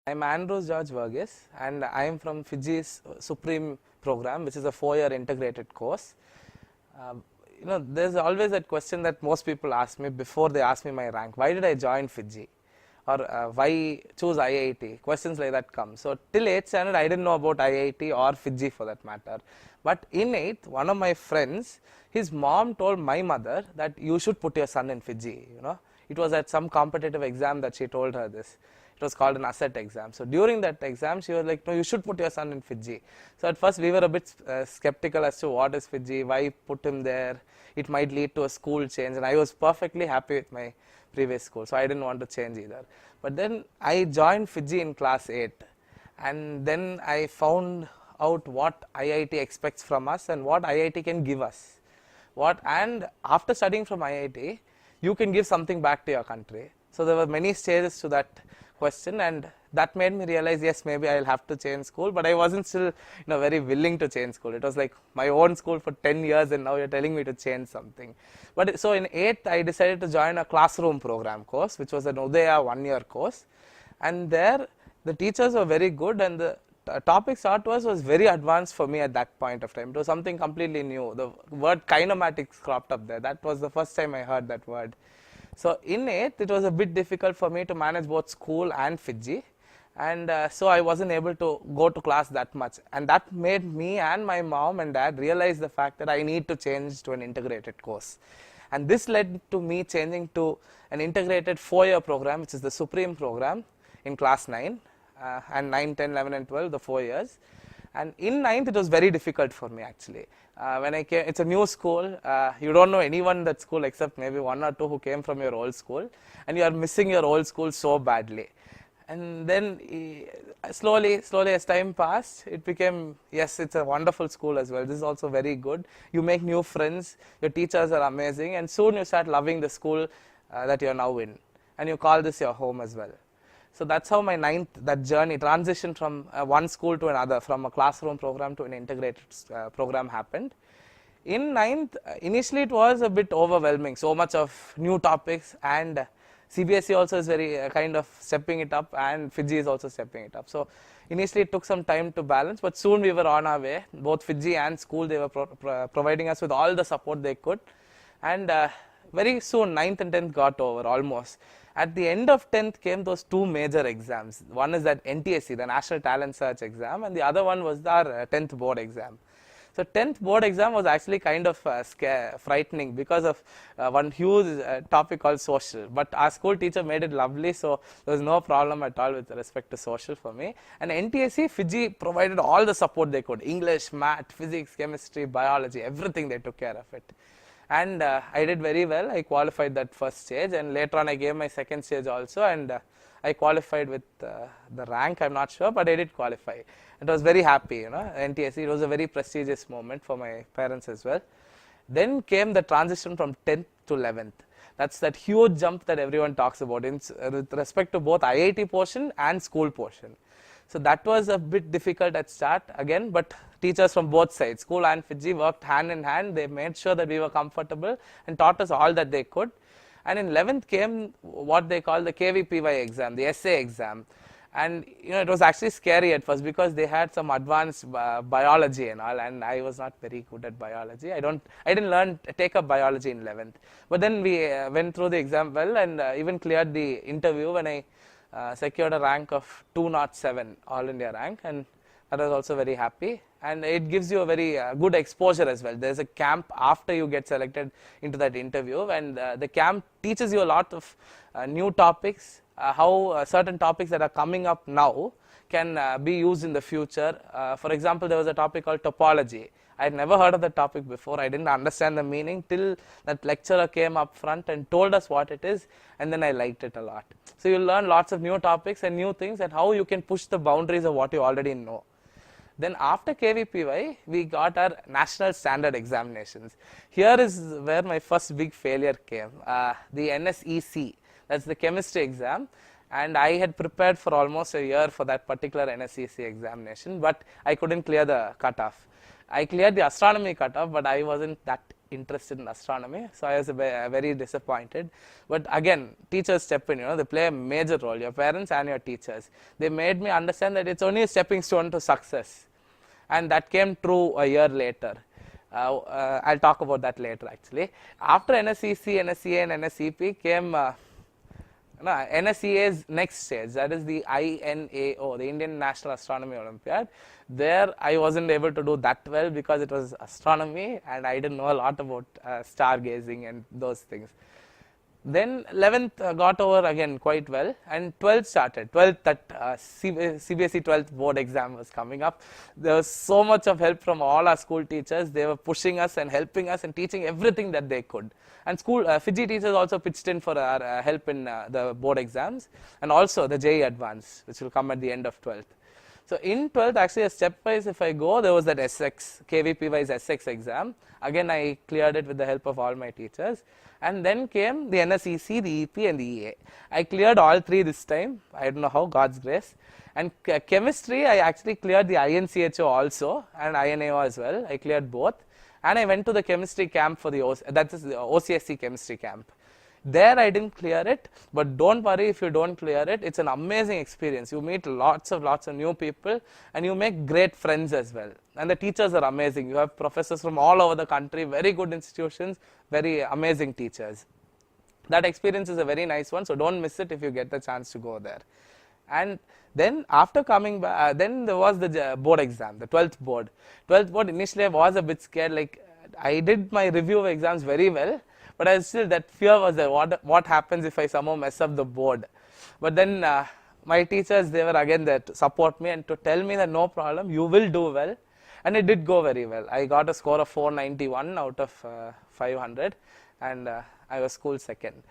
I'm Andrews George Verghese, and I am from Fiji's Supreme program, which is a 4-year integrated course. There's always that question that most people ask me before they ask me my rank. Why did I join Fiji? Or why choose IIT? Questions like that come. So till 8th standard, I didn't know about IIT or Fiji for that matter. But in 8th, one of my friends, his mom told my mother that you should put your son in Fiji. It was at some competitive exam that she told her this. It was called an ASSET exam. So during that exam, she was like, no, you should put your son in Fiji. So at first we were a bit skeptical as to what is Fiji, why put him there. It might lead to a school change. And I was perfectly happy with my previous school. So I didn't want to change either. But then I joined Fiji in class 8. And then I found out what IIT expects from us and what IIT can give us. And after studying from IIT, you can give something back to your country. So there were many stages to that question, and that made me realize, yes, maybe I'll have to change school, but I wasn't still very willing to change school. It was like my own school for 10 years and now you're telling me to change something. But so in 8th, I decided to join a classroom program course, which was an Udaya 1-year course, and there the teachers were very good, and the topics taught to us was very advanced for me at that point of time. It was something completely new. The word kinematics cropped up there. That was the first time I heard that word. So in 8th, it was a bit difficult for me to manage both school and Fiji, and so I wasn't able to go to class that much, and that made me and my mom and dad realize the fact that I need to change to an integrated course. And this led to me changing to an integrated 4-year program, which is the Supreme program in class 9, and 9, 10, 11 and 12, the 4 years. And in 9th, it was very difficult for me actually. When I came, it's a new school, you don't know anyone in that school except maybe 1 or 2 who came from your old school, and you are missing your old school so badly. And then slowly as time passed, it became, yes, it's a wonderful school as well. This is also very good. You make new friends, your teachers are amazing, and soon you start loving the school that you are now in, and you call this your home as well. So that's how my 9th, that journey, transition from one school to another, from a classroom program to an integrated program happened. In 9th, initially it was a bit overwhelming, so much of new topics, and CBSE also is very kind of stepping it up, and Fiji is also stepping it up. So initially it took some time to balance, but soon we were on our way. Both Fiji and school, they were providing us with all the support they could, and very soon 9th and 10th got over almost. At the end of 10th came those 2 major exams. One is that NTSE, the National Talent Search exam, and the other one was our 10th board exam. So 10th board exam was actually kind of frightening because of one huge topic called social. But our school teacher made it lovely, so there was no problem at all with respect to social for me. And NTSE, Fiji provided all the support they could. English, math, physics, chemistry, biology, everything, they took care of it. And I did very well. I qualified that first stage, and later on I gave my second stage also, and I qualified with the rank, I'm not sure, but I did qualify. It was very happy, NTSE. It was a very prestigious moment for my parents as well. Then came the transition from 10th to 11th. That's that huge jump that everyone talks about with respect to both IIT portion and school portion. So that was a bit difficult at start again, but teachers from both sides, school and Fiji, worked hand in hand. They made sure that we were comfortable and taught us all that they could. And in 11th came what they call the KVPY exam, the essay exam. And it was actually scary at first because they had some advanced biology and all, and I was not very good at biology. I didn't take up biology in 11th. But then we went through the exam well, and even cleared the interview when I secured a rank of 207 All India rank, and that was also very happy. And it gives you a very good exposure as well. There's a camp after you get selected into that interview, and the camp teaches you a lot of new topics, how certain topics that are coming up now can be used in the future. For example, there was a topic called topology. I had never heard of the topic before. I didn't understand the meaning till that lecturer came up front and told us what it is, and then I liked it a lot. So you learn lots of new topics and new things and how you can push the boundaries of what you already know. Then after KVPY, we got our national standard examinations. Here is where my first big failure came, the NSEC, that's the chemistry exam. And I had prepared for almost a year for that particular NSEC examination, but I couldn't clear the cutoff. I cleared the astronomy cutoff, but I wasn't that interested in astronomy, so I was very disappointed. But again, teachers step in, they play a major role, your parents and your teachers. They made me understand that it's only a stepping stone to success, and that came true a year later. I'll talk about that later actually. After NSEC, NSEA and NSEP came NSEA's next stage, that is the INAO, the Indian National Astronomy Olympiad. There I wasn't able to do that well because it was astronomy and I didn't know a lot about stargazing and those things. Then 11th got over again quite well, and 12th started. 12th, that CBSE 12th board exam was coming up. There was so much of help from all our school teachers. They were pushing us and helping us and teaching everything that they could. And school Fiji teachers also pitched in for our help in the board exams, and also the JEE Advanced, which will come at the end of 12th. So in 12th, actually a stepwise if I go, there was that SX, KVP wise SX exam. Again, I cleared it with the help of all my teachers. And then came the NSEC, the EP and the EA. I cleared all three this time. I don't know how, God's grace. And chemistry, I actually cleared the INCHO also and INAO as well. I cleared both. And I went to the chemistry camp for the OCSC chemistry camp. There I didn't clear it, but don't worry if you don't clear it. It's an amazing experience. You meet lots of new people and you make great friends as well. And the teachers are amazing. You have professors from all over the country, very good institutions, very amazing teachers. That experience is a very nice one, so don't miss it if you get the chance to go there. And then after coming back, then there was the board exam, the 12th board. 12th board, initially I was a bit scared, like I did my review of exams very well, but I still, that fear was there, what happens if I somehow mess up the board. But then my teachers, they were again there to support me and to tell me that no problem, you will do well. And it did go very well. I got a score of 491 out of 500, and I was school second.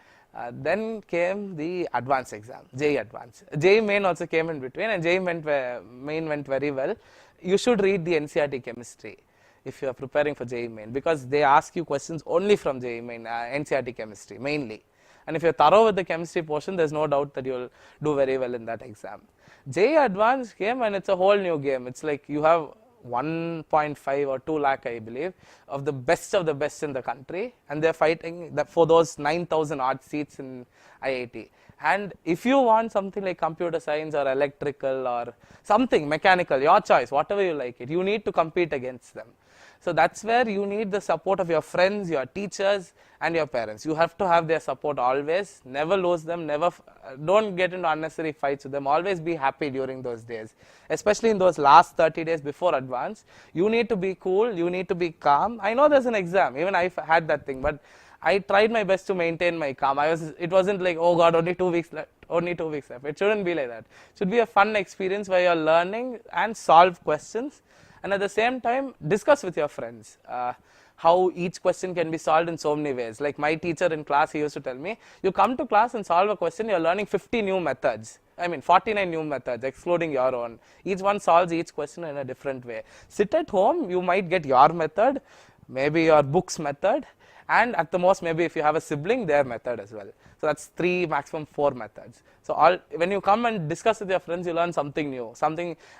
Then came the advanced exam, JEE Advanced. JEE Main also came in between, and JEE Main went very well. You should read the NCERT chemistry if you are preparing for JEE Main, because they ask you questions only from JEE Main, NCERT chemistry mainly. And if you're thorough with the chemistry portion, there's no doubt that you'll do very well in that exam. JEE Advanced came and it's a whole new game. It's like you have 1.5 or 2 lakh, I believe, of the best in the country, and they're fighting for those 9,000 odd seats in IIT. And if you want something like computer science or electrical or something mechanical, your choice, whatever you like it, you need to compete against them. So that's where you need the support of your friends, your teachers and your parents. You have to have their support always. Never lose them. Don't get into unnecessary fights with them. Always be happy during those days, especially in those last 30 days before advance. You need to be cool. You need to be calm. I know there's an exam. Even I had that thing, but I tried my best to maintain my calm. It wasn't like, oh God, only 2 weeks left. Only 2 weeks left. It shouldn't be like that. It should be a fun experience where you're learning and solve questions. And at the same time, discuss with your friends how each question can be solved in so many ways. Like my teacher in class, he used to tell me, you come to class and solve a question, you're learning 50 new methods. 49 new methods, excluding your own. Each one solves each question in a different way. Sit at home, you might get your method, maybe your book's method, and at the most, maybe if you have a sibling, their method as well. So that's 3, maximum 4 methods. So when you come and discuss with your friends, you learn something new,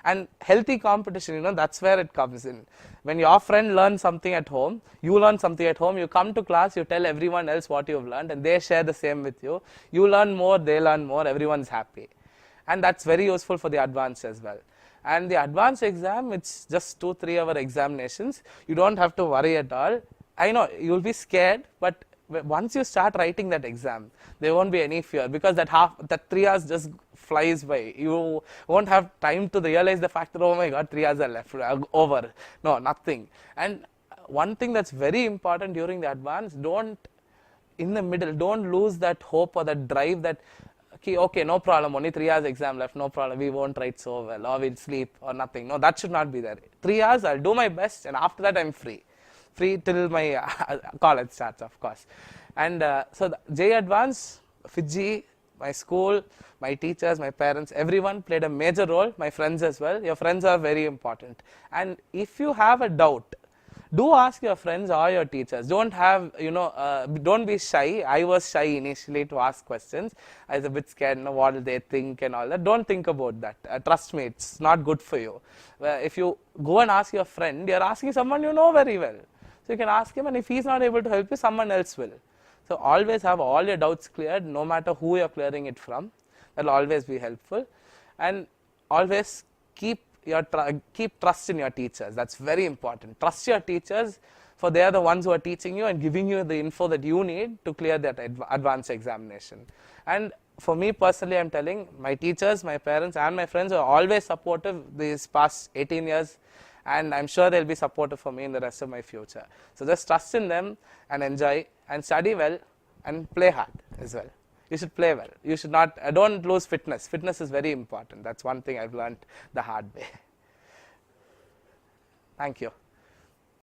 and healthy competition, that's where it comes in. When your friend learns something at home, you learn something at home, you come to class, you tell everyone else what you've learned, and they share the same with you. You learn more, they learn more, everyone's happy. And that's very useful for the advanced as well. And the advanced exam, it's just 2-3 hour examinations. You don't have to worry at all. I know you'll be scared, but once you start writing that exam, there won't be any fear, because that 3 hours just flies by. You won't have time to realize the fact that, oh my God, 3 hours are left, over. No, nothing. And one thing that's very important during the advance, don't lose that hope or that drive that, okay, no problem, only 3 hours exam left, no problem, we won't write so well, or we'll sleep, or nothing. No, that should not be there. 3 hours, I'll do my best, and after that, I'm free till my college starts, of course. And so the JEE Advanced, Fiji, my school, my teachers, my parents, everyone played a major role, my friends as well. Your friends are very important. And if you have a doubt, do ask your friends or your teachers. Don't have, don't be shy. I was shy initially to ask questions. I was a bit scared, what will they think and all that. Don't think about that. Trust me, it's not good for you. If you go and ask your friend, you're asking someone you know very well. So you can ask him, and if he's not able to help you, someone else will. So always have all your doubts cleared, no matter who you're clearing it from. That will always be helpful. And always keep trust in your teachers. That's very important. Trust your teachers, for they are the ones who are teaching you and giving you the info that you need to clear that advanced examination. And for me personally, I'm telling, my teachers, my parents and my friends are always supportive these past 18 years, and I'm sure they'll be supportive for me in the rest of my future. So just trust in them and enjoy and study well and play hard as well. You should play well. You should not, don't lose fitness. Fitness is very important. That's one thing I've learned the hard way. Thank you.